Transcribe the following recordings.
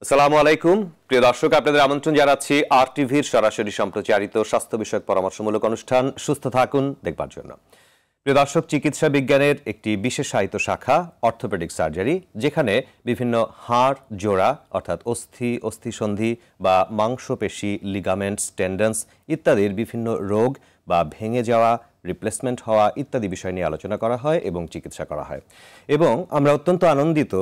আসসালামু আলাইকুম প্রিয় দর্শক, আপনাদের আমন্ত্রণ জানাচ্ছি আরটিভির সরাসরি সম্প্রচারিত স্বাস্থ্য বিষয়ক পরামর্শমূলক অনুষ্ঠান সুস্থ থাকুন দেখবার জন্য। প্রিয় দর্শক, চিকিৎসা বিজ্ঞানের একটি বিশেষায়িত শাখা অর্থোপেডিক সার্জারি, যেখানে বিভিন্ন হাড় জোড়া অর্থাৎ অস্থি, অস্থিসন্ধি বা মাংসপেশি, লিগামেন্টস, টেন্ডন্স ইত্যাদির বিভিন্ন রোগ বা ভেঙে যাওয়া, রিপ্লেসমেন্ট হওয়া ইত্যাদি বিষয় নিয়ে আলোচনা করা হয় এবং চিকিৎসা করা হয়। এবং আমরা অত্যন্ত আনন্দিত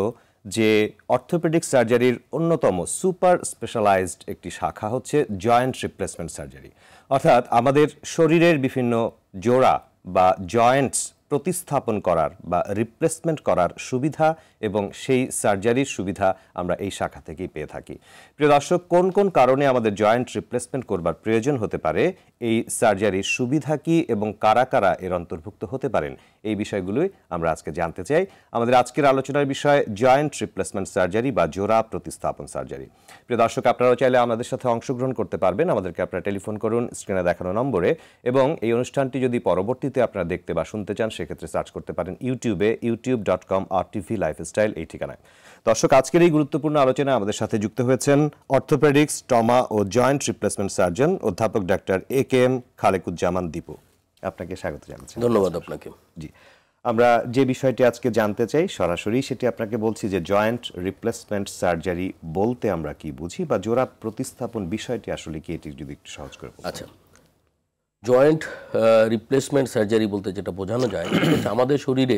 যে অর্থোপেডিক সার্জারির অন্যতম সুপার স্পেশালাইজড একটি শাখা হচ্ছে জয়েন্ট রিপ্লেসমেন্ট সার্জারি, অর্থাৎ আমাদের শরীরের বিভিন্ন জোড়া বা জয়েন্টস প্রতিস্থাপন করার বা রিপ্লেসমেন্ট করার সুবিধা এবং সেই সার্জারির সুবিধা আমরা এই শাখা থেকেই পেয়ে থাকি। প্রিয় দর্শক, কোন কোন কারণে আমাদের জয়েন্ট রিপ্লেসমেন্ট করবার প্রয়োজন হতে পারে, এই সার্জারির সুবিধা কি এবং কারা কারা এর অন্তর্ভুক্ত হতে পারেন, এই বিষয়গুলোই আমরা আজকে জানতে চাই। আমাদের আজকের আলোচনার বিষয় জয়েন্ট রিপ্লেসমেন্ট সার্জারি বা জোড়া প্রতিস্থাপন সার্জারি। প্রিয় দর্শক, আপনারাও চাইলে আমাদের সাথে অংশগ্রহণ করতে পারবেন। আমাদেরকে আপনারা টেলিফোন করুন স্ক্রিনে দেখানো নম্বরে, এবং এই অনুষ্ঠানটি যদি পরবর্তীতে আপনারা দেখতে বা শুনতে চান সেক্ষেত্রে সার্চ করতে পারেন ইউটিউবে youtube.com/RTV লাইফস্টাইল এই ঠিকানায়। দর্শক, আজকের এই গুরুত্বপূর্ণ আলোচনায় আমাদের সাথে যুক্ত হয়েছেন অর্থোপেডিক্স, ট্রমা ও জয়েন্ট রিপ্লেসমেন্ট সার্জন অধ্যাপক ডাক্তার AK-M খালেকুজ্জামান দীপু। আপনাকে স্বাগত জানাচ্ছি। ধন্যবাদ আপনাকে। জি, আমরা যে বিষয়টি আজকে জানতে চাই সরাসরি সেটি আপনাকে বলছি যে জয়েন্ট রিপ্লেসমেন্ট সার্জারি বলতে আমরা কি বুঝি, বা জোড়া প্রতিস্থাপন বিষয়টি আসলে কি, এটি যদি একটু সহজ করে বলতেন। আচ্ছা, জয়েন্ট রিপ্লেসমেন্ট সার্জারি বলতে যেটা বোঝানো যায় আমাদের শরীরে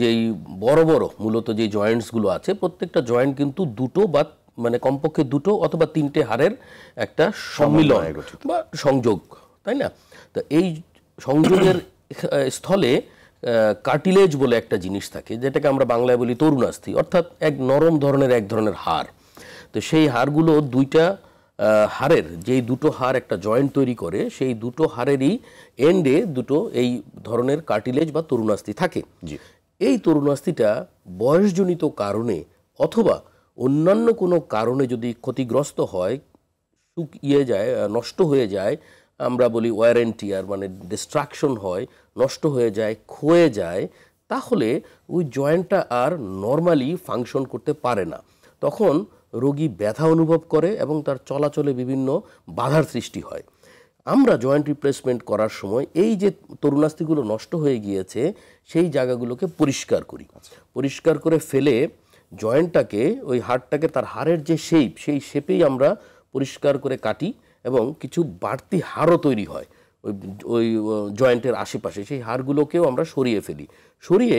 যেই বড় বড় মূলত যে জয়েন্টসগুলো আছে, প্রত্যেকটা জয়েন্ট কিন্তু দুটো বা মানে কমপক্ষে দুটো অথবা তিনটে হাড়ের একটা সম্মিলন বা সংযোগ, তাই না? তো এই সংযোগের স্থলে কার্টিলেজ বলে একটা জিনিস থাকে, যেটাকে আমরা বাংলায় বলি তরুণাস্থি, অর্থাৎ এক নরম ধরনের এক ধরনের হাড়। তো সেই হাড়গুলো দুইটা হাড়ের, যেই দুটো হাড় একটা জয়েন্ট তৈরি করে, সেই দুটো হাড়েরই এন্ডে দুটো এই ধরনের কার্টিলেজ বা তরুণাস্থি থাকে। এই তরুণাস্থিটা বয়সজনিত কারণে অথবা অন্যান্য কোনো কারণে যদি ক্ষতিগ্রস্ত হয়, শুকিয়ে যায়, নষ্ট হয়ে যায়, আমরা বলি ওয়্যার অ্যান্ড টিয়ার, মানে ডিস্ট্রাকশন হয়, নষ্ট হয়ে যায়, ক্ষয়ে যায়, তাহলে ওই জয়েন্টটা আর নর্মালি ফাংশন করতে পারে না। তখন রোগী ব্যথা অনুভব করে এবং তার চলাচলে বিভিন্ন বাধার সৃষ্টি হয়। আমরা জয়েন্ট রিপ্লেসমেন্ট করার সময় এই যে তরুণাস্থিগুলো নষ্ট হয়ে গিয়েছে সেই জায়গাগুলোকে পরিষ্কার করি। পরিষ্কার করে ফেলে জয়েন্টটাকে, ওই হাড়টাকে তার হাড়ের যে শেপ, সেই শেপেই আমরা পরিষ্কার করে কাটি এবং কিছু বাড়তি হাড়ও তৈরি হয় ওই জয়েন্টের আশেপাশে, সেই হাড়গুলোকেও আমরা সরিয়ে ফেলি। সরিয়ে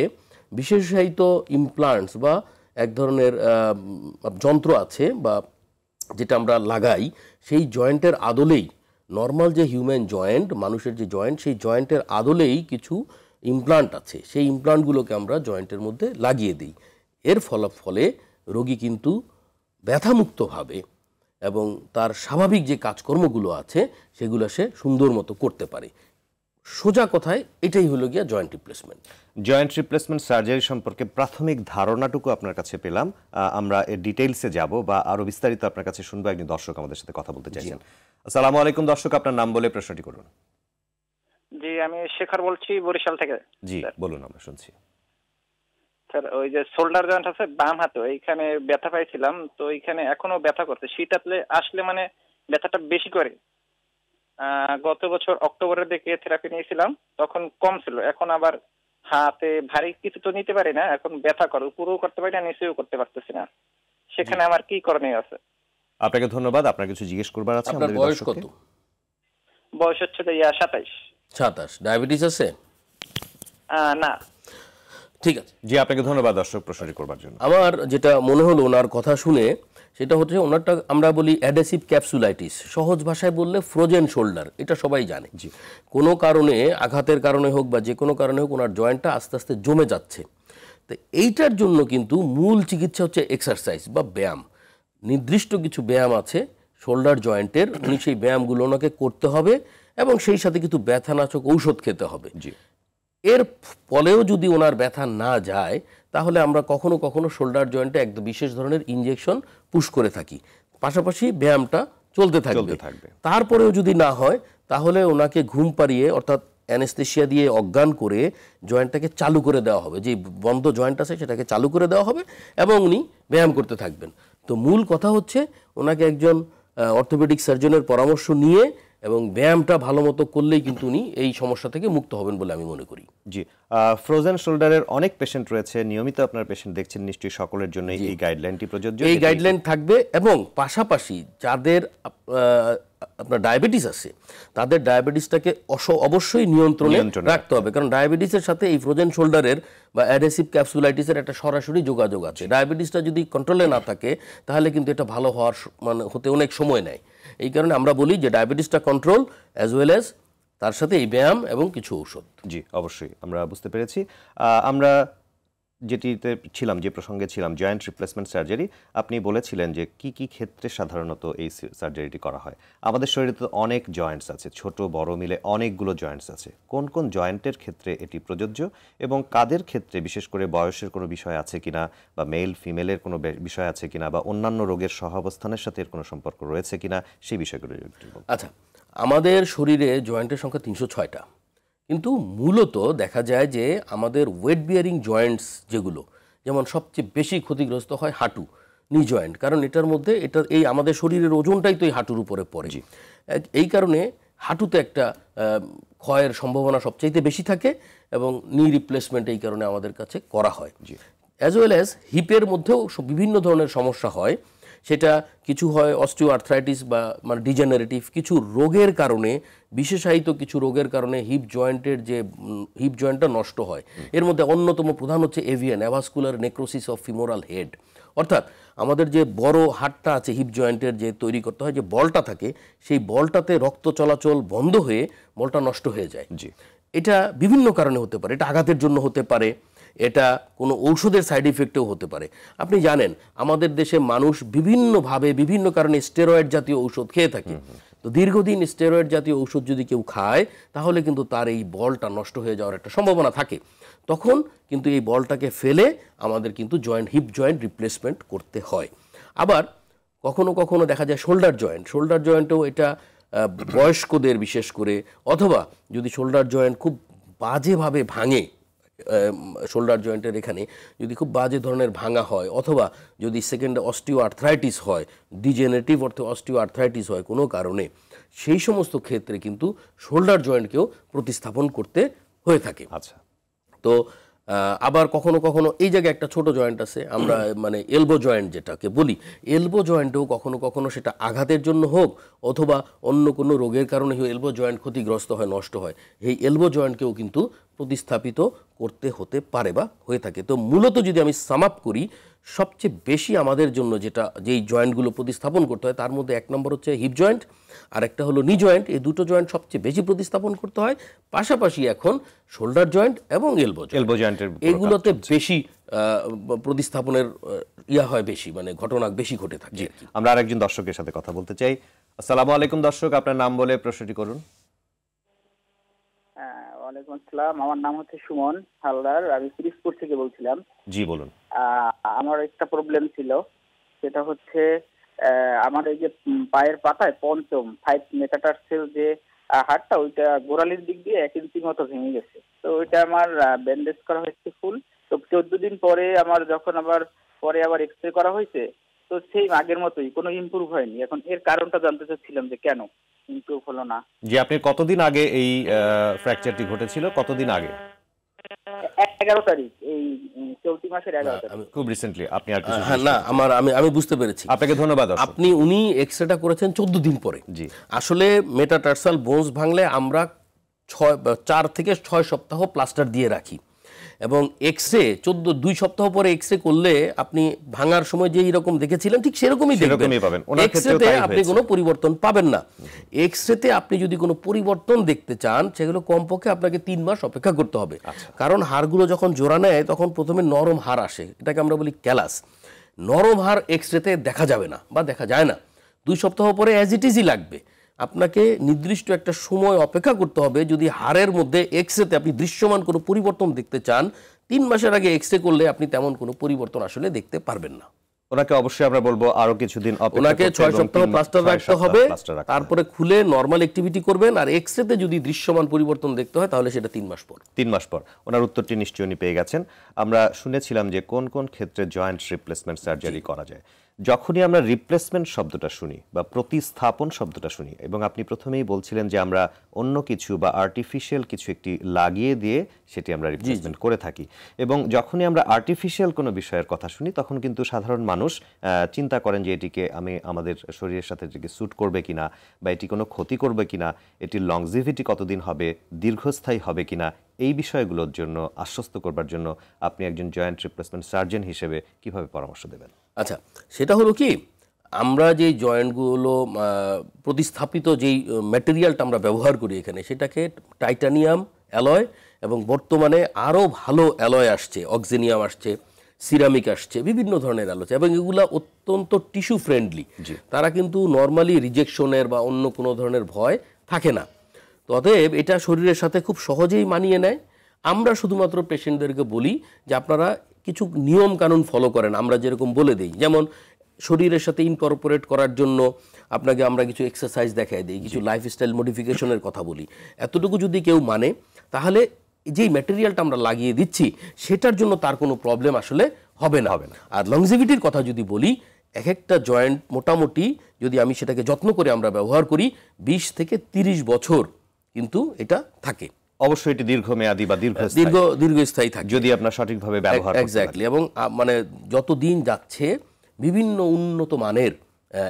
বিশেষায়িত ইমপ্লান্টস বা এক ধরনের যন্ত্র আছে বা যেটা আমরা লাগাই, সেই জয়েন্টের আদলেই, নর্মাল যে হিউম্যান জয়েন্ট, মানুষের যে জয়েন্ট, সেই জয়েন্টের আদলেই কিছু ইমপ্লান্ট আছে, সেই ইমপ্লান্টগুলোকে আমরা জয়েন্টের মধ্যে লাগিয়ে দিই। এর ফলে রোগী কিন্তু ব্যথামুক্তভাবে এবং তার স্বাভাবিক যে কাজকর্মগুলো আছে সেগুলো সে সুন্দর মতো করতে পারে। সোজা কথায় এটাই হলো গিয়া joint replacement. Joint replacement surgery সম্পর্কে প্রাথমিক ধারণাটুকু আপনার কাছে পেলাম, আমরা এর ডিটেইলসে যাব বা আরো বিস্তারিত আপনার কাছে শুনবো। একজন দর্শক আমাদের সাথে কথা বলতে চাইছেন। আসসালামু আলাইকুম দর্শক, আপনার নাম বলে প্রশ্নটি করুন। জি, আমি শেখর বলছি বরিশাল থেকে। জি বলুন, আমরা শুনছি। স্যার, ওই যে শোল্ডার জয়েন্ট আছে বাম হাতে, এইখানে ব্যথা পাইছিলাম, তো এইখানে এখনো ব্যথা করছে। শীত আসলে মানে ব্যথাটা বেশি করে। গত বছর অক্টোবরের দিকে থেরাপি নিয়েছিলাম, তখন কম ছিল, এখন আবার হাতে ভারী কিছু তো নিতে পারি না, এখন ব্যথা করে, উপরেও করতে পারি না, নিচেও করতে পারতেছি না। সেখানে আমার কি করণীয় আছে? আপনাকে ধন্যবাদ। আপনার কিছু জিজ্ঞেস করবার আছে। আপনার বয়স কত? বয়স হচ্ছে 27। 27। ডায়াবেটিস আছে? না। ঠিক আছে, জি, আপনাকে ধন্যবাদ দর্শক প্রশ্নটি করবার জন্য। আমার যেটা মনে হলো ওনার কথা শুনে, সেটা হচ্ছে ওনারটা আমরা বলি অ্যাডহেসিভ ক্যাপসুলাইটিস, সহজ ভাষায় বললে ফ্রোজেন শোল্ডার, এটা সবাই জানে। কোনো কারণে, আঘাতের কারণে হোক বা যে কোনো কারণে হোক, ওনার জয়েন্টটা আস্তে আস্তে জমে যাচ্ছে। তো এইটার জন্য কিন্তু মূল চিকিৎসা হচ্ছে এক্সারসাইজ বা ব্যায়াম। নির্দিষ্ট কিছু ব্যায়াম আছে শোল্ডার জয়েন্টের, উনি সেই ব্যায়ামগুলো ওনাকে করতে হবে এবং সেই সাথে কিছু ব্যথানাশক ঔষধ খেতে হবে। এর ফলেও যদি ওনার ব্যথা না যায়, তাহলে আমরা কখনো কখনো শোল্ডার জয়েন্টে এক বিশেষ ধরনের ইনজেকশন পুশ করে থাকি, পাশাপাশি ব্যায়ামটা চলতে থাকবে। তারপরেও যদি না হয়, তাহলে ওনাকে ঘুম পাড়িয়ে, অর্থাৎ অ্যানেস্থেশিয়া দিয়ে অজ্ঞান করে জয়েন্টটাকে চালু করে দেওয়া হবে, যে বন্ধ জয়েন্ট আছে সেটাকে চালু করে দেওয়া হবে এবং উনি ব্যায়াম করতে থাকবেন। তো মূল কথা হচ্ছে ওনাকে একজন অর্থোপেডিক সার্জনের পরামর্শ নিয়ে এবং ব্যায়ামটা ভালো মতো করলেই কিন্তু উনি এই সমস্যা থেকে মুক্ত হবেন বলে আমি মনে করি। জি, ফ্রোজেন শোল্ডারের অনেক পেশেন্ট রয়েছে, নিয়মিত আপনার পেশেন্ট দেখছেন নিশ্চয়ই, সকলের জন্য এই গাইডলাইনটি প্রযোজ্য। এই গাইডলাইন থাকবে এবং পাশাপাশি যাদের আপনার ডায়াবেটিস আছে তাদের ডায়াবেটিসটাকে অবশ্যই নিয়ন্ত্রণে রাখতে হবে, কারণ ডায়াবেটিসের সাথে এই ফ্রোজেন শোল্ডারের বা অ্যাডহেসিভ ক্যাপসুলাইটিসের একটা সরাসরি যোগাযোগ আছে। ডায়াবেটিসটা যদি কন্ট্রোলে না থাকে তাহলে কিন্তু এটা ভালো হওয়ার মানে হতে অনেক সময় নেয়। এই কারণে আমরা বলি যে ডায়াবেটিসটা কন্ট্রোল অ্যাজ ওয়েল অ্যাজ তার সাথে এই ব্যায়াম এবং কিছু ঔষধ। জি, অবশ্যই আমরা বুঝতে পেরেছি। আমরা যেটিতে ছিলাম, যে প্রসঙ্গে ছিলাম, জয়েন্ট রিপ্লেসমেন্ট সার্জারি, আপনি বলেছিলেন যে কি কি ক্ষেত্রে সাধারণত এই সার্জারিটি করা হয়। আমাদের শরীরে তো অনেক জয়েন্টস আছে, ছোট বড় মিলে অনেকগুলো জয়েন্টস আছে। কোন কোন জয়েন্টের ক্ষেত্রে এটি প্রযোজ্য এবং কাদের ক্ষেত্রে, বিশেষ করে বয়সের কোনো বিষয় আছে কিনা, বা মেল ফিমেলের কোনো বিষয় আছে কিনা, বা অন্যান্য রোগের সহাবস্থানের সাথে এর কোনো সম্পর্ক রয়েছে কিনা, সেই বিষয়গুলো একটু বলুন। আচ্ছা, আমাদের শরীরে জয়েন্টের সংখ্যা 306টা, কিন্তু মূলত দেখা যায় যে আমাদের ওয়েট বিয়ারিং জয়েন্টস যেগুলো, যেমন সবচেয়ে বেশি ক্ষতিগ্রস্ত হয় হাঁটু, নি জয়েন্ট, কারণ এটার মধ্যে এই আমাদের শরীরের ওজনটাই তো এই হাঁটুর উপরে পড়ে। এই কারণে হাঁটুতে একটা ক্ষয়ের সম্ভাবনা সবচাইতে বেশি থাকে এবং নি রিপ্লেসমেন্ট এই কারণে আমাদের কাছে করা হয়। অ্যাজ ওয়েল অ্যাজ হিপের মধ্যেও বিভিন্ন ধরনের সমস্যা হয়, সেটা কিছু হয় অস্টিও আর্থ্রাইটিস বা মানে ডিজেনারেটিভ কিছু রোগের কারণে, বিশেষায়িত কিছু রোগের কারণে হিপ জয়েন্টটা নষ্ট হয়। এর মধ্যে অন্যতম প্রধান হচ্ছে avian, avascular necrosis of femoral head, অর্থাৎ আমাদের যে বড় হাড়টা আছে হিপ জয়েন্টের, যে তৈরি করতে হয় যে বলটা থাকে, সেই বলটাতে রক্ত চলাচল বন্ধ হয়ে বলটা নষ্ট হয়ে যায়। এটা বিভিন্ন কারণে হতে পারে, এটা আঘাতের জন্য হতে পারে, এটা কোনো ঔষধের সাইড ইফেক্টেও হতে পারে। আপনি জানেন আমাদের দেশে মানুষ বিভিন্নভাবে বিভিন্ন কারণে স্টেরয়েড জাতীয় ঔষধ খেয়ে থাকে। তো দীর্ঘদিন স্টেরয়েড জাতীয় ঔষধ যদি কেউ খায় তাহলে কিন্তু তার এই বলটা নষ্ট হয়ে যাওয়ার একটা সম্ভাবনা থাকে। তখন কিন্তু এই বলটাকে ফেলে আমাদের কিন্তু হিপ জয়েন্ট রিপ্লেসমেন্ট করতে হয়। আবার কখনো কখনো দেখা যায় শোল্ডার জয়েন্টেও এটা বয়স্কদের বিশেষ করে, অথবা যদি শোল্ডার জয়েন্ট খুব বাজেভাবে ভাঙে, শোল্ডার জয়েন্টের এখানে যদি খুব বাজে ধরনের ভাঙা হয়, অথবা যদি সেকেন্ড অস্টিও আর্থ্রাইটিস হয়, ডিজেনারেটিভ অর্থে অস্টিও আর্থ্রাইটিস হয় কোনো কারণে, সেই সমস্ত ক্ষেত্রে কিন্তু শোল্ডার জয়েন্টকেও প্রতিস্থাপন করতে হয়ে থাকে। আচ্ছা, তো আবার কখনো কখনো এই জায়গায় একটা ছোট জয়েন্ট আছে, আমরা মানে এলবো জয়েন্ট যেটাকে বলি, এলবো জয়েন্টেও কখনো কখনো সেটা আঘাতের জন্য হোক অথবা অন্য কোনো রোগের কারণে এলবো জয়েন্ট ক্ষতিগ্রস্ত হয়, নষ্ট হয়, এই এলবো জয়েন্টকেও কিন্তু প্রতিস্থাপিত করতে হতে পারে বা হয়ে থাকে। তো মূলত যদি আমি সাম আপ করি, সবচেয়ে বেশি আমাদের জন্য যেই জয়েন্টগুলো প্রতিস্থাপন করতে হয় তার মধ্যে এক নম্বর হচ্ছে হিপ জয়েন্ট, আর একটা হলো নি জয়েন্ট। এই দুটো জয়েন্ট সবচেয়ে বেশি প্রতিস্থাপন করতে হয়, পাশাপাশি এখন শোল্ডার জয়েন্ট এবং এলবো জয়েন্টের এগুলোতে বেশি প্রতিস্থাপনের হয় বেশি, মানে ঘটনা বেশি ঘটে থাকে। আমরা আরেকজন দর্শকের সাথে কথা বলতে চাই। আসসালামু আলাইকুম দর্শক, আপনার নাম বলে প্রশ্নটি করুন। ওয়ালাইকুম আসসালাম, আমার নাম হচ্ছে সুমন হালদার, আমি পিরিজপুর থেকে বলছিলাম। জি বলুন। আমার একটা প্রবলেম ছিল, সেটা হচ্ছে আমার এই যে পায়ের পাতায় পঞ্চম 5 মেটাটার্সেল যে হাড়টা, ওইটা গোড়ালির দিক দিয়ে 1 ইঞ্চি মতো ভেঙে গেছে। তো ওইটা আমার ব্যান্ডেজ করা হয়েছে ফুল। তো 14 দিন পরে আমার যখন আবার এক্সরে করা হয়েছে, তো সেই আগের মতোই, কোনো ইমপ্রুভ হয়নি। এখন এর কারণটা জানতে চাচ্ছিলাম যে কেন ইমপ্রুভ হলো না। জি, আপনি কতদিন আগে এই ফ্র্যাকচারটি ঘটেছিল? কতদিন আগে? 11 তারিখ, এই চলতি মাসের 11 তারিখ, খুব রিসেন্টলি। আপনি আর কিছু? না, আমি বুঝতে পেরেছি। আপনাকে ধন্যবাদ। উনি এক্সরেটা করেছেন 14 দিন পরে। জি, আসলে মেটাটার্সাল বোনস ভাঙলে আমরা 4 থেকে 6 সপ্তাহ প্লাস্টার দিয়ে রাখি, এবং এক্সরে 2 সপ্তাহ পরে এক্সরে করলে আপনি ভাঙার সময় যে এরকম দেখেছিলেন ঠিক সেরকমই পাবেন। এক্সরেতে আপনি কোনো পরিবর্তন পাবেন না। এক্সরেতে আপনি যদি কোনো পরিবর্তন দেখতে চান, সেগুলো কমপক্ষে আপনাকে 3 মাস অপেক্ষা করতে হবে। কারণ হাড়গুলো যখন জোড়া নেয় তখন প্রথমে নরম হাড় আসে, এটাকে আমরা বলি ক্যালাস। নরম হাড় এক্সরেতে দেখা যাবে না বা দেখা যায় না। 2 সপ্তাহ পরে অ্যাজ ইট ইজই লাগবে। আপনাকে নির্দিষ্ট একটা সময় অপেক্ষা করতে হবে। যদি হাড়ের মধ্যে এক্সরেতে আপনি দৃশ্যমান কোনো পরিবর্তন দেখতে চান, 3 মাসের আগে এক্সরে করলে আপনি তেমন কোনো পরিবর্তন আসলে দেখতে পারবেন না। ওনাকে অবশ্যই আমরা বলবো আরো কিছুদিন অপেক্ষা করতে, ওনাকে 6 সপ্তাহ প্লাস্টার রাখতে হবে, তারপরে খুলে নরমাল অ্যাক্টিভিটি করবেন। আর এক্সরেতে যদি দৃশ্যমান পরিবর্তন দেখতে হয় তাহলে সেটা 3 মাস পর। 3 মাস পর। ওনার উত্তরটি নিশ্চয়ই উনি পেয়ে গেছেন। আমরা শুনেছিলাম যে কোন কোন ক্ষেত্রে জয়েন্ট রিপ্লেসমেন্ট সার্জারি করা যায়। যখনই আমরা রিপ্লেসমেন্ট শব্দটা শুনি বা প্রতিস্থাপন শব্দটা শুনি, এবং আপনি প্রথমেই বলছিলেন যে আমরা অন্য কিছু বা আর্টিফিশিয়াল কিছু একটি লাগিয়ে দিয়ে সেটি আমরা রিপ্লেসমেন্ট করে থাকি, এবং যখনই আমরা আর্টিফিশিয়াল কোনো বিষয়ের কথা শুনি তখন কিন্তু সাধারণ মানুষ চিন্তা করেন যে এটিকে আমাদের শরীরের সাথে এটিকে স্যুট করবে কিনা, বা এটি কোনো ক্ষতি করবে কিনা, এটির লংজিভিটি কতদিন হবে, দীর্ঘস্থায়ী হবে কিনা, এই বিষয়গুলোর জন্য আশ্বস্ত করবার জন্য আপনি একজন জয়েন্ট রিপ্লেসমেন্ট সার্জন হিসেবে কিভাবে পরামর্শ দেবেন? আচ্ছা, সেটা হলো কি, আমরা যে জয়েন্টগুলো প্রতিস্থাপিত যেই ম্যাটেরিয়ালটা আমরা ব্যবহার করি এখানে, সেটাকে টাইটানিয়াম অ্যালয়, এবং বর্তমানে আরও ভালো অ্যালয় আসছে, অক্সিনিয়াম আসছে, সিরামিক আসছে, বিভিন্ন ধরনের অ্যালয়, এবং এগুলা অত্যন্ত টিস্যু ফ্রেন্ডলি। তারা কিন্তু নর্মালি রিজেকশনের বা অন্য কোনো ধরনের ভয় থাকে না। অতএব এটা শরীরের সাথে খুব সহজেই মানিয়ে নেয়। আমরা শুধুমাত্র পেশেন্টদেরকে বলি যে আপনারা কিছু নিয়ম কানুন ফলো করেন, আমরা যেরকম বলে দিই, যেমন শরীরের সাথে ইনকর্পোরেট করার জন্য আপনাকে আমরা কিছু এক্সারসাইজ দেখাই দিই, কিছু লাইফস্টাইল মডিফিকেশনের কথা বলি। এতটুকু যদি কেউ মানে, তাহলে যেই ম্যাটেরিয়ালটা আমরা লাগিয়ে দিচ্ছি সেটার জন্য তার কোনো প্রবলেম আসলে হবে না। আর লংজিভিটির কথা যদি বলি, এক একটা জয়েন্ট মোটামুটি যদি আমি সেটাকে যত্ন করে আমরা ব্যবহার করি 20 থেকে 30 বছর কিন্তু এটা থাকে। অবশ্যই এটি দীর্ঘমেয়াদী বা দীর্ঘস্থায়ী থাকে যদি আপনার সঠিকভাবে ব্যবহার করতে পারেন। এক্স্যাক্টলি। এবং মানে যত দিন যাচ্ছে বিভিন্ন উন্নত মানের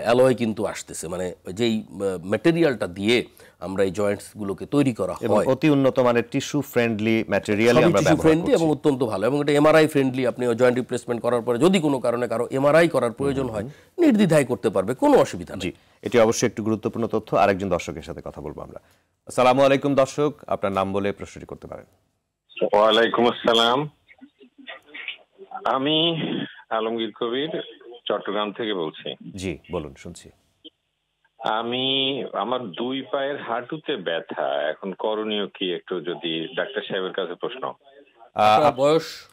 অ্যালয় কিন্তু আসতেছে, মানে যেই ম্যাটেরিয়ালটা দিয়ে আমরা এই জয়েন্টসগুলোকে তৈরি করা হয়, অতি উন্নত মানের টিস্যু ফ্রেন্ডলি ম্যাটেরিয়াল আমরা ব্যবহার করছি, এবং অত্যন্ত ভালো। এবং এটা এমআরআই ফ্রেন্ডলি। আপনি জয়েন্ট রিপ্লেসমেন্ট করার পরে যদি কোনো কারণে কারো এমআরআই করার প্রয়োজন হয়, নির্দ্বিধায় করতে পারবে, কোনো অসুবিধা নেই। এটি অবশ্যই একটু গুরুত্বপূর্ণ তথ্য। আরেকজন দর্শকের সাথে কথা বলবো আমরা। আসসালামু আলাইকুম দর্শক, আপনার নাম বলে প্রশ্নটি করতে পারেন। ওয়ালাইকুম আসসালাম, আমি আলমগীর কবির চট্টগ্রাম থেকে বলছি। জি বলুন, শুনছি। আমার 2 পায়ের হাঁটুতে ব্যথা, এখন করণীয় কি, একটু যদি ডাক্তার সাহেবের কাছে প্রশ্ন।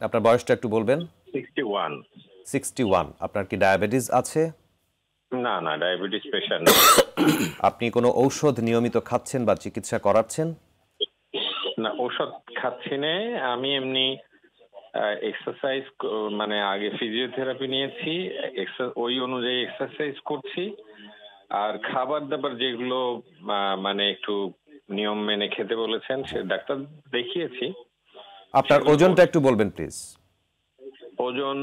আপনার বয়সটা একটু বলবেন? 61। আপনার কি ডায়াবেটিস আছে? না, ডায়াবেটিস পেশেন্ট না। আপনি কোনো ঔষধ নিয়মিত খাচ্ছেন বা চিকিৎসা করাচ্ছেন? না, ওষুধ খাচ্ছি না। আমি এমনি এক্সারসাইজ, মানে আগে ফিজিওথেরাপি নিয়েছি, ওই অনুযায়ী এক্সারসাইজ করছি। আর খাবার দাবার যেগুলো মানে একটু নিয়ম মেনে খেতে বলেছেন, সে ডাক্তার দেখিয়েছি। আপনার ওজনটা একটু বলবেন প্লিজ? ওজন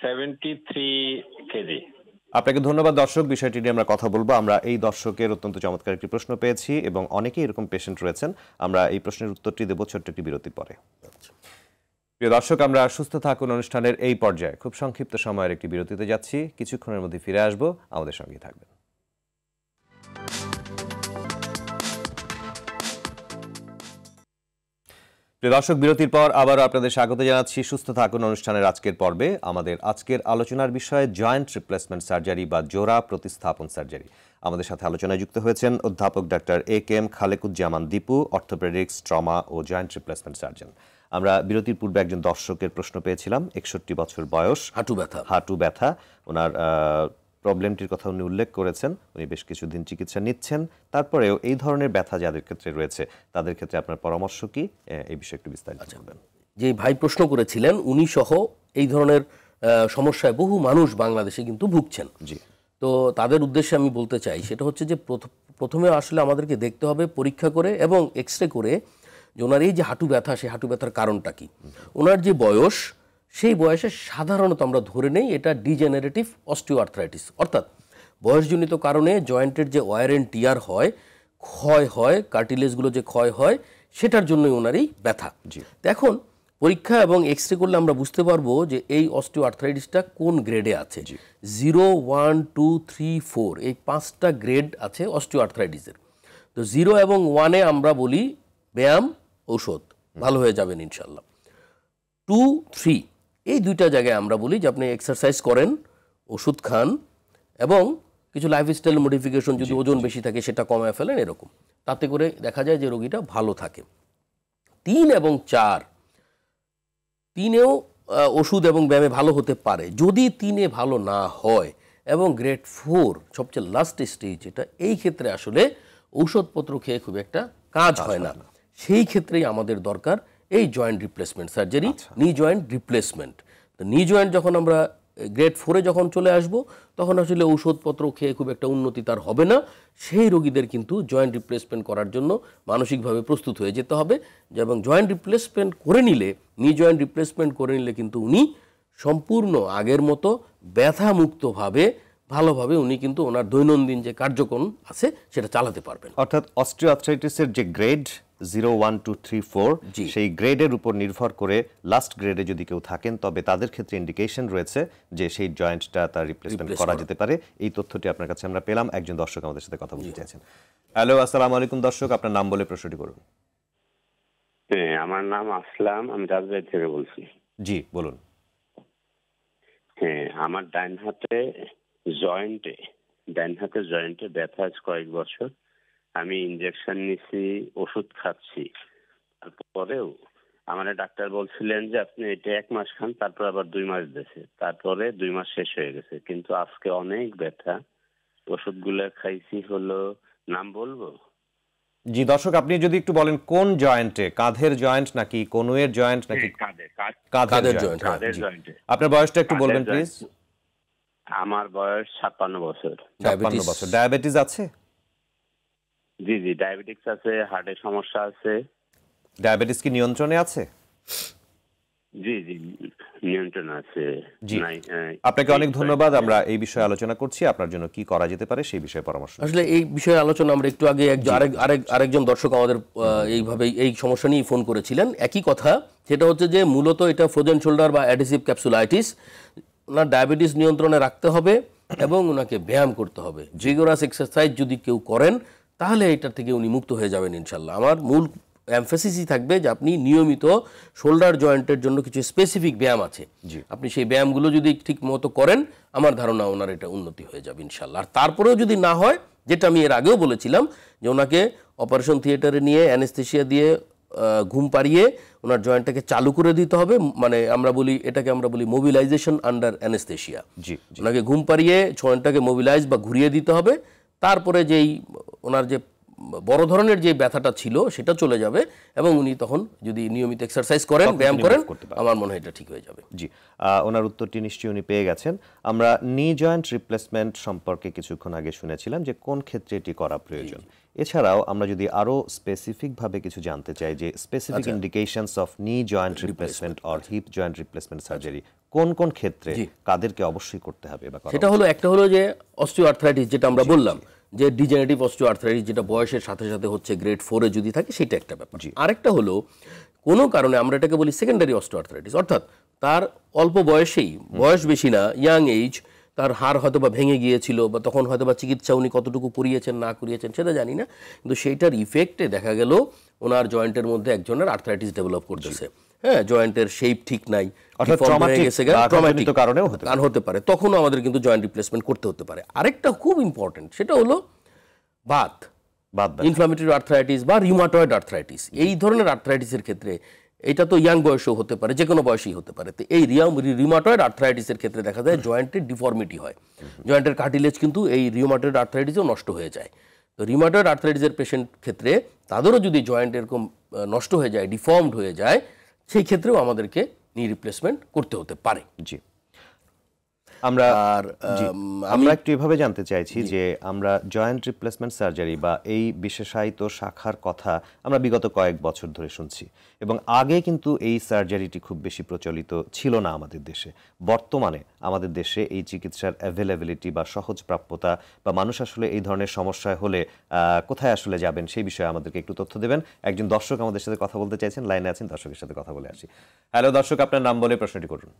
73 কেজি। আপনাকে ধন্যবাদ দর্শক, বিষয়টি নিয়ে আমরা কথা বলবো। আমরা এই দর্শকের অত্যন্ত চমৎকার একটি প্রশ্ন পেয়েছি, এবং অনেকেই এরকম পেশেন্ট রয়েছেন। আমরা এই প্রশ্নের উত্তরটি দেব ছোট্ট একটি বিরতির পরে। প্রিয় দর্শক, আমরা সুস্থ থাকুন অনুষ্ঠানের এই পর্যায়ে খুব সংক্ষিপ্ত সময়ের একটি বিরতিতে যাচ্ছি। কিছুক্ষণের মধ্যে ফিরে আসবো, আমাদের সঙ্গেই থাকবেন। প্রিয় দর্শক, বিরতির পর আবার আপনাদের স্বাগত জানাচ্ছি সুস্থ থাকুন অনুষ্ঠানের আজকের পর্বে। আমাদের আজকের আলোচনার বিষয় জয়েন্ট রিপ্লেসমেন্ট সার্জারি বা জোড়া প্রতিস্থাপন সার্জারি। আমাদের সাথে আলোচনায় যুক্ত হয়েছেন অধ্যাপক doctor AKM. Khalequzzaman Dipu, orthopaedics, trauma ও জয়েন্ট রিপ্লেসমেন্ট সার্জন। আমরা বিরতির পূর্বে একজন দর্শকের প্রশ্ন পেয়েছিলাম, 61 বছর বয়স, হাঁটু ব্যথা। ওনার প্রবলেমটির কথা উনি উল্লেখ করেছেন। উনি বেশ কিছুদিন চিকিৎসা নিচ্ছেন, তারপরেও এই ধরনের ব্যথা যাদের ক্ষেত্রে রয়েছে তাদের ক্ষেত্রে আপনার পরামর্শ কি, এই বিষয়ে একটু বিস্তারিত বলবেন। যে ভাই প্রশ্ন করেছিলেন, উনি সহ এই ধরনের সমস্যায় বহু মানুষ বাংলাদেশে কিন্তু ভুগছেন। জি, তো তাদের উদ্দেশ্যে আমি বলতে চাই, সেটা হচ্ছে যে প্রথমে আসলে আমাদেরকে দেখতে হবে পরীক্ষা করে এবং এক্সরে করে যে ওনার এই যে হাঁটু ব্যথা, সেই হাঁটু ব্যথার কারণটা কি। ওনার যে বয়স, সেই বয়সে সাধারণত আমরা ধরে নেই এটা ডিজেনারেটিভ অস্টিওআর্থ্রাইটিস, অর্থাৎ বয়সজনিত কারণে জয়েন্টের যে ওয়্যার এন্ড টিয়ার হয়, ক্ষয় হয়, কার্টিলেজগুলো যে ক্ষয় হয়, সেটার জন্যই ওনার এই ব্যথা। এখন পরীক্ষা এবং এক্সরে করলে আমরা বুঝতে পারবো যে এই অস্টিওআর্থ্রাইটিসটা কোন গ্রেডে আছে। 0, 1, 2, 3, 4 এই 5টা গ্রেড আছে অস্টিওআর্থ্রাইটিসের। তো 0 এবং 1-এ আমরা বলি ব্যায়াম, ঔষধ, ভালো হয়ে যাবেন ইনশাল্লাহ। 2, 3 এই 2টা জায়গায় আমরা বলি যে আপনি এক্সারসাইজ করেন, ওষুধ খান, এবং কিছু লাইফস্টাইল মডিফিকেশন, যদি ওজন বেশি থাকে সেটা কমায় ফেলেন, এরকম। তাতে করে দেখা যায় যে রোগীটা ভালো থাকে। 3 এবং 4, 3-এও ওষুধ এবং ব্যায়ামে ভালো হতে পারে। যদি 3-এ ভালো না হয় এবং গ্রেড 4 সবচেয়ে লাস্ট স্টেজ, এটা এই ক্ষেত্রে আসলে ঔষধপত্র খেয়ে খুব একটা কাজ হয় না। সেই ক্ষেত্রেই আমাদের দরকার এই জয়েন্ট রিপ্লেসমেন্ট সার্জারি, নি জয়েন্ট রিপ্লেসমেন্ট। তো নি জয়েন্ট যখন আমরা গ্রেড 4-এ যখন চলে আসব তখন আসলে ঔষধপত্র খেয়ে খুব একটা উন্নতি তার হবে না। সেই রোগীদের কিন্তু জয়েন্ট রিপ্লেসমেন্ট করার জন্য মানসিকভাবে প্রস্তুত হয়ে যেতে হবে, এবং জয়েন্ট রিপ্লেসমেন্ট করে নিলে, নি জয়েন্ট রিপ্লেসমেন্ট করে নিলে কিন্তু উনি সম্পূর্ণ আগের মতো ব্যথামুক্তভাবে ভালোভাবে উনি কিন্তু ওনার দৈনন্দিন যে কার্যক্রম আছে সেটা চালাতে পারবেন। অর্থাৎ অস্টিওআর্থ্রাইটিসের যে গ্রেড 0, 1, 2, 3, 4 সেই গ্রেডের উপর নির্ভর করে লাস্ট গ্রেডে যদি কেউ থাকেন তবে তাদের ক্ষেত্রে ইন্ডিকেশন রয়েছে যে সেই জয়েন্টটা তার রিপ্লেসমেন্ট করা যেতে পারে। এই তথ্যটি আপনার কাছে আমরা পেলাম। একজন দর্শক আমাদের সাথে কথা বলতে চাইছেন। হ্যালো, আসসালামু আলাইকুম দর্শক, আপনার নাম বলে প্রশ্নটি করুন। হ্যাঁ, আমার নাম আসলাম, আমি রাজবাড়ী থেকে বলছি। জি বলুন। হ্যাঁ, আমার ডান হাতে জয়েন্টে ব্যথা আছে কয়েক বছর। আমি ইনজেকশন নিছি, ওষুধ খাচ্ছি, তারপরেও আমার ডাক্তার বলছিলেন যে আপনি এটা 1 মাস খান, তারপর আবার 2 মাস দিয়েছে, তারপরে 2 মাস শেষ হয়ে গেছে, কিন্তু আজকে অনেক ব্যথা। ওষুধগুলো খাইছি, হলো নাম বলবো? জি দর্শক, আপনি যদি একটু বলেন কোন জয়েন্টে, কাঁধের জয়েন্ট নাকি কনুয়ের জয়েন্ট নাকি কাঁধের জয়েন্ট? জয়েন্টে। আপনার বয়সটা একটু বলবেন প্লিজ। আমার বয়স 56 বছর। 56 বছর। ডায়াবেটিস আছে? জি জি, ডায়াবেটিস আছে, হার্টের সমস্যা আছে। ডায়াবেটিস কি নিয়ন্ত্রণে আছে? জি জি, নিয়ন্ত্রণ আছে। জি, আপনাকে অনেক ধন্যবাদ। আমরা এই বিষয়ে আলোচনা করছি, আপনার জন্য কি করা যেতে পারে সেই বিষয়ে পরামর্শ। আসলে এই বিষয়ে আলোচনা আমরা একটু আগে আরেকজন দর্শক আমাদের এইভাবে এই সমস্যা নিয়ে ফোন করেছিলেন, একই কথা। সেটা হচ্ছে যে মূলত এটা ফ্রোজেন শোল্ডার বা অ্যাডহেসিভ ক্যাপসুলাইটিস। ওনার ডায়াবেটিস নিয়ন্ত্রণে রাখতে হবে এবং ওনাকে ব্যায়াম করতে হবে। ভিগোরাস এক্সারসাইজ যদি কেউ করেন তাহলে এটা থেকে উনি মুক্ত হয়ে যাবেন ইনশাল্লাহ। আমার মূল এমফেসিসই থাকবে যে আপনি নিয়মিত শোল্ডার জয়েন্টের জন্য কিছু স্পেসিফিক ব্যায়াম আছে, আপনি সেই ব্যায়ামগুলো যদি ঠিক মতো করেন আমার ধারণা ওনার এটা উন্নতি হয়ে যাবে ইনশাল্লাহ। আর তারপরেও যদি না হয়, যেটা আমি এর আগেও বলেছিলাম যে ওনাকে অপারেশন থিয়েটারে নিয়ে অ্যানেস্থেশিয়া দিয়ে ঘুম পাড়িয়ে ওনার জয়েন্টটাকে চালু করে দিতে হবে। মানে এটাকে আমরা বলি মোবিলাইজেশন আন্ডার অ্যানেস্থেশিয়া। ওনাকে ঘুম পাড়িয়ে জয়েন্টটাকে মোবিলাইজ বা ঘুরিয়ে দিতে হবে। তারপরে ওনার যে বড় ধরনের যে ব্যথাটা ছিল সেটা চলে যাবে এবং উনি তখন যদি নিয়মিত এক্সারসাইজ করেন, ব্যায়াম করেন, আমার মনে হয় এটা ঠিক হয়ে যাবে। জি, ওনার উত্তরটি নিশ্চয়ই উনি পেয়ে গেছেন। আমরা নি জয়েন্ট রিপ্লেসমেন্ট সম্পর্কে কিছুক্ষণ আগে শুনেছিলাম যে কোন ক্ষেত্রে এটি করা প্রয়োজন। এছাড়াও আমরা যদি আরো স্পেসিফিক ভাবে কিছু জানতে চাই যে স্পেসিফিক ইন্ডিকেশনস অফ নি joint replacement or hip joint replacement surgery কোন কোন ক্ষেত্রে কাদেরকে অবশ্যই করতে হবে, সেটা হলো একটা হলো যে অস্টিওআর্থ্রাইটিস, যেটা আমরা বললাম যে ডিজেনারেটিভ অস্টিওআর্থ্রাইটিস, যেটা বয়সের সাথে সাথে হচ্ছে গ্রেড 4-এ যদি থাকে সেটা একটা ব্যাপার। আরেকটা হলো কোনো কারণে আমরা এটাকে বলি সেকেন্ডারি অস্টিওআর্থ্রাইটিস, অর্থাৎ তার অল্প বয়সেই, বয়স বেশি না, ইয়াং এজ, তার হাড় হয়তো বা ভেঙে গিয়েছিল বা তখন হয়তো বা চিকিৎসা উনি কতটুকু করিয়েছেন না করিয়েছেন সেটা জানি না, কিন্তু সেইটার ইফেক্টে দেখা গেল ওনার জয়েন্টের মধ্যে একজনের আর্থ্রাইটিস ডেভেলপ করতেছে। হ্যাঁ, জয়েন্টের শেপ ঠিক নাই, কারণ হতে পারে, তখনও আমাদের কিন্তু জয়েন্ট রিপ্লেসমেন্ট করতে হতে পারে। আরেকটা খুব ইম্পর্টেন্ট, সেটা হলো বাত ইনফ্লামেটরি আর্থ্রাইটিস বা রিউমাটয়েড আর্থ্রাইটিস। এই ধরনের আর্থ্রাইটিসের ক্ষেত্রে এটা তো ইয়াং বয়সেও হতে পারে, যে কোনো বয়সেই হতে পারে। তো এই রিউমাটয়েড আর্থ্রাইটিসের ক্ষেত্রে দেখা যায় জয়েন্টের ডিফর্মিটি হয়, জয়েন্টের কার্টিলেজ কিন্তু এই রিউমাটয়েড আর্থ্রাইটিসেও নষ্ট হয়ে যায়। তো রিউমাটয়েড আর্থ্রাইটিসের পেশেন্ট ক্ষেত্রে তাদেরও যদি জয়েন্ট এরকম নষ্ট হয়ে যায়, ডিফর্মড হয়ে যায়, সেই ক্ষেত্রেও আমাদেরকে নি রিপ্লেসমেন্ট করতে হতে পারে। জি, আমরা একটু এভাবে জানতে চাইছি যে আমরা জয়েন্ট রিপ্লেসমেন্ট সার্জারি বা এই বিশেষায়িত শাখার কথা আমরা বিগত কয়েক বছর ধরে শুনছি এবং আগে কিন্তু এই সার্জারিটি খুব বেশি প্রচলিত ছিল না আমাদের দেশে। বর্তমানে আমাদের দেশে এই চিকিৎসার অ্যাভেলেবিলিটি বা সহজ প্রাপ্যতা বা মানুষ আসলে এই ধরনের সমস্যায় হলে কোথায় আসলে যাবেন সেই বিষয়ে আমাদেরকে একটু তথ্য দেবেন। একজন দর্শক আমাদের সাথে কথা বলতে চাইছেন, লাইনে আছেন, দর্শকের সাথে কথা বলে আসি। হ্যালো দর্শক, আপনার নাম বলে প্রশ্নটি করুন।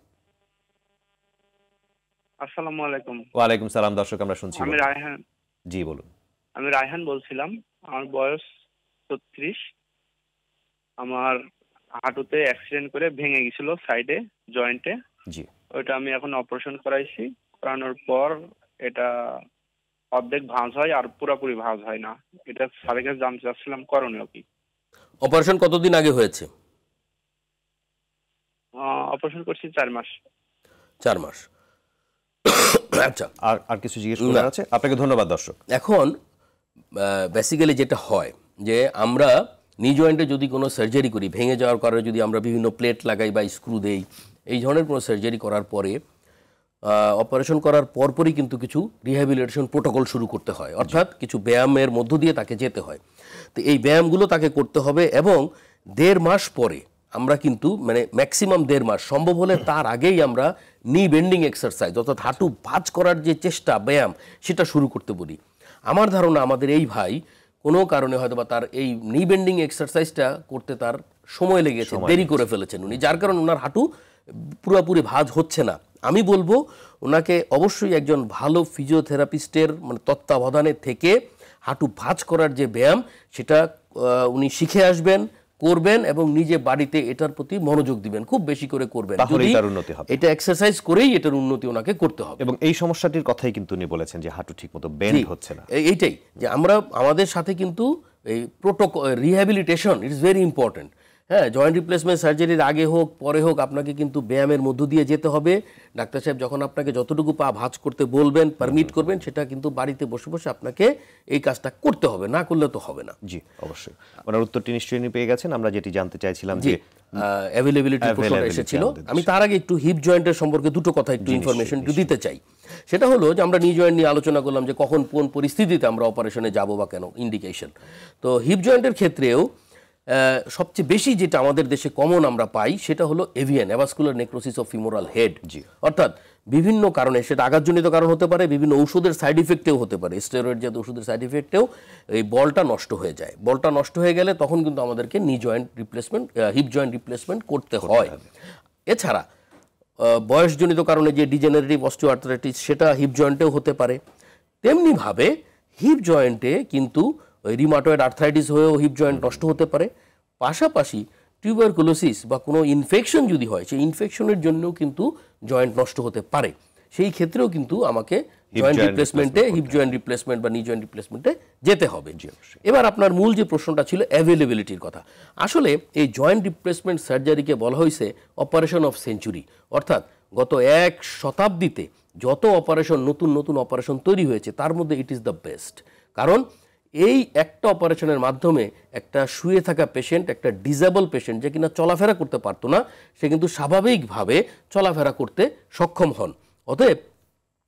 আসসালামু আলাইকুম। ওয়ালাইকুম সালাম। দর্শক আমরা শুনছি। আমি রায়হান। জি বলুন। আমি রায়হান বলছিলাম। আমার বয়স 36। আমার হাঁটুতে অ্যাক্সিডেন্ট করে ভেঙে গেছিল সাইডে জয়েন্টে। জি, ওইটা আমি এখন অপারেশন করাইছি। করানোর পর এটা অর্ধেক ভাঁজ হয় আর পুরোপুরি ভাঁজ হয় না। এটা স্যারের কাছে জানতে চাচ্ছিলাম করণীয় কি। অপারেশন কতদিন আগে হয়েছে? অপারেশন করছি 4 মাস। 4 মাস। আচ্ছা, আর কিছু জিজ্ঞেস করার আছে? আপনাকে ধন্যবাদ দর্শক। এখন বেসিক্যালি যেটা হয় যে আমরা নি জয়েন্টে যদি কোনো সার্জারি করি, ভেঙে যাওয়ার কারণে যদি আমরা বিভিন্ন প্লেট লাগাই বা স্ক্রু দেই, এই ধরনের কোনো সার্জারি করার পরে অপারেশন করার পরপরই কিন্তু কিছু রিহ্যাবিলিটেশন প্রোটোকল শুরু করতে হয়, অর্থাৎ কিছু ব্যায়ামের মধ্য দিয়ে তাকে যেতে হয়। তো এই ব্যায়ামগুলো তাকে করতে হবে এবং 1.5 মাস পরে আমরা কিন্তু মানে ম্যাক্সিমাম 1.5 মাস, সম্ভব হলে তার আগেই আমরা নি বেন্ডিং এক্সারসাইজ অর্থাৎ হাঁটু ভাঁজ করার যে চেষ্টা ব্যায়াম সেটা শুরু করতে বলি। আমার ধারণা আমাদের এই ভাই কোনো কারণে হয়তো বা তার এই নি বেন্ডিং এক্সারসাইজটা করতে তার সময় লেগেছে, দেরি করে ফেলেছেন উনি, যার কারণে ওনার হাঁটু পুরোপুরি ভাঁজ হচ্ছে না। আমি বলবো ওনাকে অবশ্যই একজন ভালো ফিজিওথেরাপিস্টের মানে তত্ত্বাবধানে থেকে হাঁটু ভাঁজ করার যে ব্যায়াম সেটা উনি শিখে আসবেন, করবেন এবং নিজে বাড়িতে এটার প্রতি মনোযোগ দিবেন, খুব বেশি করে করবেন। তাহলেই তার উন্নতি হবে। এটা এক্সারসাইজ করেই এটার উন্নতি ওনাকে করতে হবে। এবং এই সমস্যাটির কথাই কিন্তু উনি বলেছেন যে হাঁটু ঠিকমতো বেন্ড হচ্ছে না। এইটাই যে আমরা আমাদের সাথে কিন্তু এই protocol rehabilitation it's very important. হ্যাঁ, জয়েন্ট রিপ্লেসমেন্ট সার্জারির আগে হোক পরে হোক আপনাকে কিন্তু ব্যায়ামের মধ্য দিয়ে যেতে হবে। ডাক্তার সাহেব যখন আপনাকে যতটুকু পা ভাঁজ করতে বলবেন, পারমিট করবেন, সেটা কিন্তু বাড়িতে বসে বসে আপনাকে এই কাজটা করতে হবে, না করলে তো হবে না। জি অবশ্যই, ওনার উত্তরটি নিশ্চয়ই পেয়ে গেছেন। আমরা যেটি জানতে চাইছিলাম যে অ্যাভেলেবিলিটি প্রশ্নটা এসেছিল, আমি তার আগে একটু হিপ জয়েন্টের সম্পর্কে দুটো কথা একটু ইনফরমেশন একটু দিতে চাই। সেটা হলো যে আমরা নি জয়েন্ট নিয়ে আলোচনা করলাম যে কখন কোন পরিস্থিতিতে আমরা অপারেশনে যাব বা কেন, ইন্ডিকেশন। তো হিপ জয়েন্টের ক্ষেত্রেও সবচেয়ে বেশি যেটা আমাদের দেশে কমন আমরা পাই সেটা হলো AVN, avascular necrosis of femoral head. অর্থাৎ বিভিন্ন কারণে, সেটা আঘাতজনিত কারণ হতে পারে, বিভিন্ন ঔষধের সাইড ইফেক্টেও হতে পারে, স্টেরয়েড জাতীয় ওষুধের সাইড ইফেক্টেও এই বলটা নষ্ট হয়ে যায়। বলটা নষ্ট হয়ে গেলে তখন কিন্তু আমাদেরকে নি joint replacement, hip joint replacement করতে হয়। এছাড়া বয়সজনিত কারণে যে ডিজেনারেটিভ অস্টিওআর্থ্রাইটিস সেটা হিপ জয়েন্টেও হতে পারে। তেমনিভাবে হিপ জয়েন্টে কিন্তু রিমাটয়েড আর্থ্রাইটিস হয়েও হিপ জয়েন্ট নষ্ট হতে পারে। পাশাপাশি টিউবারকুলোসিস বা কোনো ইনফেকশন যদি হয়, সেই ইনফেকশনের জন্যও কিন্তু জয়েন্ট নষ্ট হতে পারে। সেই ক্ষেত্রেও কিন্তু আমাকে জয়েন্ট রিপ্লেসমেন্টে, হিপ জয়েন্ট রিপ্লেসমেন্ট বা নি জয়েন্ট রিপ্লেসমেন্টে যেতে হবে। এবার আপনার মূল যে প্রশ্নটা ছিল অ্যাভেলেবিলিটির কথা, আসলে এই জয়েন্ট রিপ্লেসমেন্ট সার্জারিকে বলা হয়েছে অপারেশন অফ সেঞ্চুরি, অর্থাৎ গত 1 শতাব্দীতে যত অপারেশন, নতুন নতুন অপারেশন তৈরি হয়েছে তার মধ্যে ইট ইজ দ্য বেস্ট। কারণ এই একটা অপারেশনের মাধ্যমে একটা শুয়ে থাকা পেশেন্ট, একটা ডিসেবল পেশেন্ট যে কিনা চলাফেরা করতে পারতো না, সে কিন্তু স্বাভাবিকভাবে চলাফেরা করতে সক্ষম হন। অতএব,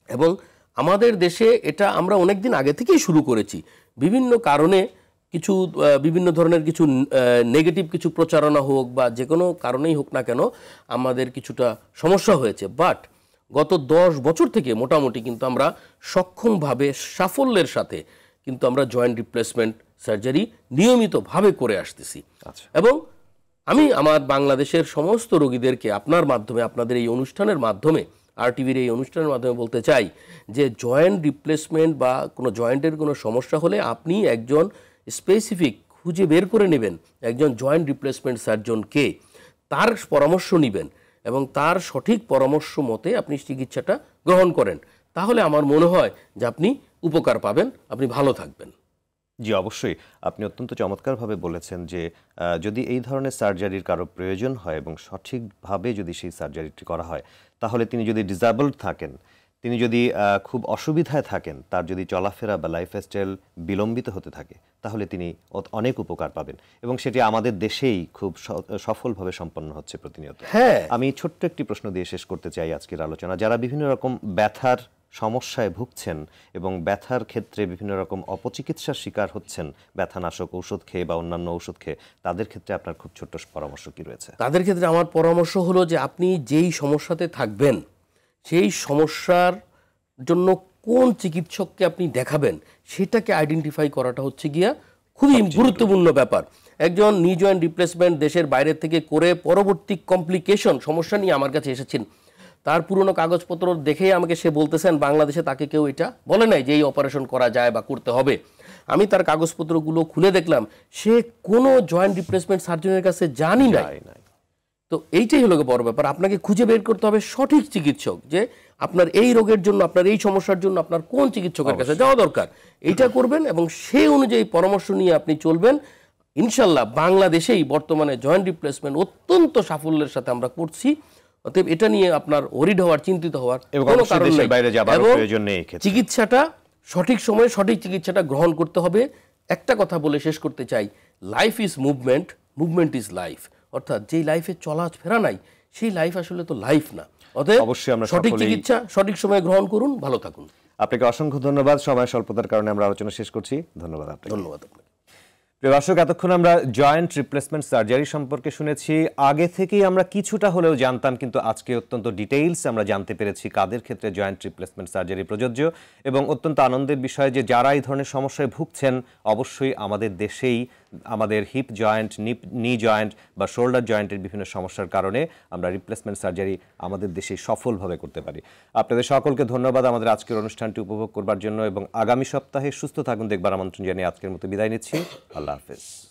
এবং আমাদের দেশে এটা আমরা অনেক দিন আগে থেকেই শুরু করেছি। বিভিন্ন কারণে কিছু বিভিন্ন ধরনের কিছু নেগেটিভ কিছু প্রচারণা হোক বা যে কোনো কারণেই হোক না কেন আমাদের কিছুটা সমস্যা হয়েছে, বাট গত 10 বছর থেকে মোটামুটি কিন্তু আমরা সক্ষমভাবে সাফল্যের সাথে কিন্তু আমরা জয়েন্ট রিপ্লেসমেন্ট সার্জারি নিয়মিতভাবে করে আসতেছি। এবং আমি আমার বাংলাদেশের সমস্ত রোগীদেরকে আপনার মাধ্যমে, আপনাদের এই অনুষ্ঠানের মাধ্যমে, RTV-র এই অনুষ্ঠানের মাধ্যমে বলতে চাই যে জয়েন্ট রিপ্লেসমেন্ট বা কোনো জয়েন্টের কোনো সমস্যা হলে আপনি একজন স্পেসিফিক খুঁজে বের করে নেবেন একজন জয়েন্ট রিপ্লেসমেন্ট সার্জনকে, তার পরামর্শ নেবেন এবং তার সঠিক পরামর্শ মতে আপনি চিকিৎসাটা গ্রহণ করেন। তাহলে আমার মনে হয় যে আপনি উপকার পাবেন, আপনি ভালো থাকবেন। জি অবশ্যই, আপনি অত্যন্ত চমৎকারভাবে বলেছেন যে যদি এই ধরনের সার্জারির কারো প্রয়োজন হয় এবং সঠিকভাবে যদি সেই সার্জারিটি করা হয়, তাহলে তিনি যদি ডিসেবলড থাকেন, তিনি যদি খুব অসুবিধায় থাকেন, তার যদি চলাফেরা বা লাইফস্টাইল বিলম্বিত হতে থাকে, তাহলে তিনি অনেক উপকার পাবেন এবং সেটি আমাদের দেশেই খুব সফলভাবে সম্পন্ন হচ্ছে প্রতিনিয়ত। হ্যাঁ, আমি ছোট্ট একটি প্রশ্ন দিয়ে শেষ করতে চাই আজকের আলোচনা। যারা বিভিন্ন রকম ব্যথার সমস্যায় ভুগছেন এবং ব্যথার ক্ষেত্রে বিভিন্ন রকম অপচিকিৎসার শিকার হচ্ছেন ব্যথানাশক ঔষধ খেয়ে বা অন্যান্য ঔষধ খেয়ে, তাদের ক্ষেত্রে আপনার খুব ছোট্ট পরামর্শ কি রয়েছে? তাদের ক্ষেত্রে আমার পরামর্শ হলো যে আপনি যেই সমস্যাতে থাকবেন সেই সমস্যার জন্য কোন চিকিৎসককে আপনি দেখাবেন সেটাকে আইডেন্টিফাই করাটা হচ্ছে গিয়া খুবই গুরুত্বপূর্ণ ব্যাপার। একজন নি জয়েন্ট রিপ্লেসমেন্ট দেশের বাইরে থেকে করে পরবর্তী কমপ্লিকেশন সমস্যা নিয়ে আমার কাছে এসেছেন, তার পুরনো কাগজপত্র দেখেই আমাকে সে বলতেছেন বাংলাদেশে তাকে কেউ এটা বলে নাই যে এই অপারেশন করা যায় বা করতে হবে। আমি তার কাগজপত্রগুলো খুলে দেখলাম সে কোনো জয়েন্ট রিপ্লেসমেন্ট সার্জনের কাছে জানি নাই। তো এইটাই হলো বড় ব্যাপার, আপনাকে খুঁজে বের করতে হবে সঠিক চিকিৎসক, যে আপনার এই রোগের জন্য, আপনার এই সমস্যার জন্য আপনার কোন চিকিৎসকের কাছে যাওয়া দরকার, এইটা করবেন এবং সেই অনুযায়ী পরামর্শ নিয়ে আপনি চলবেন। ইনশাল্লাহ বাংলাদেশেই বর্তমানে জয়েন্ট রিপ্লেসমেন্ট অত্যন্ত সাফল্যের সাথে আমরা করছি। অতএব এটা নিয়ে আপনার ওরিড হওয়ার, চিন্তিত হওয়ার কোনো কারণ নেই। এবং চিকিৎসাটা সঠিক সময়ে সঠিক চিকিৎসাটা গ্রহণ করতে হবে। একটা কথা বলে শেষ করতে চাই, life is movement, movement is life. অর্থাৎ যেই লাইফে চলাফেরা নাই সেই লাইফ আসলে তো লাইফ না। অতএব অবশ্যই আমরা সঠিক সকলেই চিকিৎসা সঠিক সময়ে গ্রহণ করুন, ভালো থাকুন। আপনাকে অসংখ্য ধন্যবাদ। সময় স্বল্পতার কারণে আমরা আলোচনা শেষ করছি। ধন্যবাদ আপনাকে। ধন্যবাদ আপনাকে। প্রিয় দর্শক, এতক্ষণ আমরা জয়েন্ট রিপ্লেসমেন্ট সার্জারি সম্পর্কে শুনেছি। আগে থেকেই আমরা কিছুটা হলেও জানতাম, কিন্তু আজকে অত্যন্ত ডিটেইলস আমরা জানতে পেরেছি কাদের ক্ষেত্রে জয়েন্ট রিপ্লেসমেন্ট সার্জারি প্রযোজ্য, এবং অত্যন্ত আনন্দের বিষয় যে যারা এই ধরনের সমস্যায় ভুগছেন অবশ্যই আমাদের দেশেই আমাদের হিপ জয়েন্ট, নি জয়েন্ট বা শোল্ডার জয়েন্টের বিভিন্ন সমস্যার কারণে আমরা রিপ্লেসমেন্ট সার্জারি আমাদের দেশে সফলভাবে করতে পারি। আপনাদের সকলকে ধন্যবাদ আমাদের আজকের অনুষ্ঠানটি উপভোগ করবার জন্য, এবং আগামী সপ্তাহে সুস্থ থাকুন দেখবার আমন্ত্রণ জানিয়ে আজকের মতো বিদায় নিচ্ছি। আল্লাহ হাফেজ।